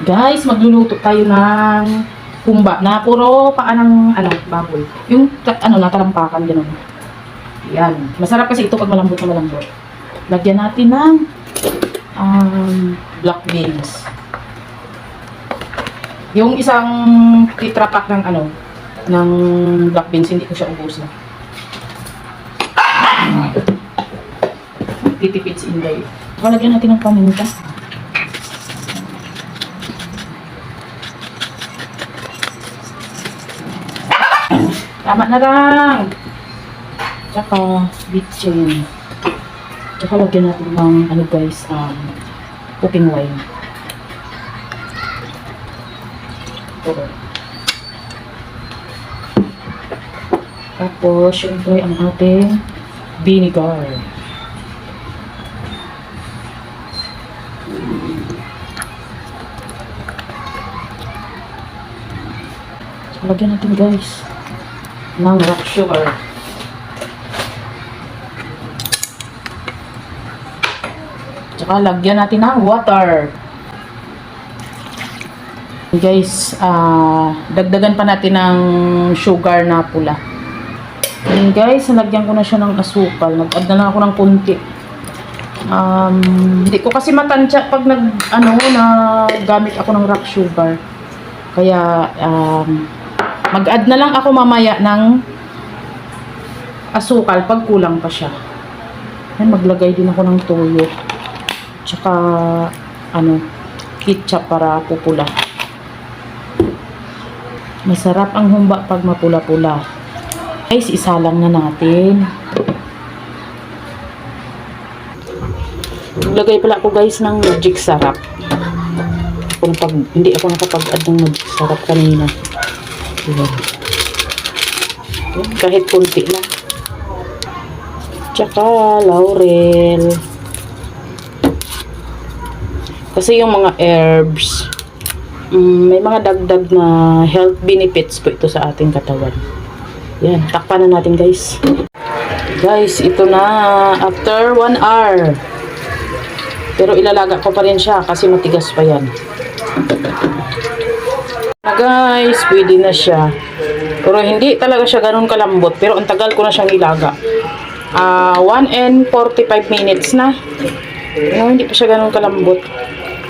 Guys, magluluto tayo ng humba na puro paa ng baboy. Yung natalampakan gano'n. Yan. Masarap kasi ito pag malambot na malambot. Lagyan natin ng black beans. Yung isang tetra pack ng black beans, hindi ko siya ubusin. Titipid si Inday. Lagyan natin ng paminta. Tama na lang. Tsaka bitchin. Tsaka lagyan natin ng cooking wine. Ito. Tapos, syempre, ang ating vinegar. So, lagyan natin guys ng rock sugar. Tsaka lagyan natin ng water. Guys, dagdagan pa natin ng sugar na pula. And guys, nalagyan ko na siya ng asukal. Nag-add na lang ako ng kunti. Hindi ko kasi matansya pag gamit ako ng rock sugar. Kaya, mag-add na lang ako mamaya ng asukal pag kulang pa siya. Ayan, maglagay din ako ng toyo. Tsaka, ketchup para pupula. Masarap ang humba pag mapula-pula. Guys, isalang na natin. Lagay pala ako guys ng magic sarap. Hindi ako nakapag-add ng magic sarap kanina. Ayan. Kahit kunti lang. Tsaka laurel. Kasi yung mga herbs, may mga dagdag na health benefits po ito sa ating katawan. Yan, takpan na natin guys. Guys, ito na after 1 hour. Pero ilalaga ko pa rin siya kasi matigas pa yan. Guys, pwede na siya. Pero hindi talaga siya ganun kalambot. Pero ang tagal ko na siyang ilaga. 1 and 45 minutes na. Hindi pa siya ganun kalambot.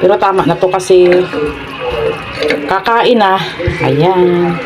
Pero tama na to kasi kakain na. Ayan.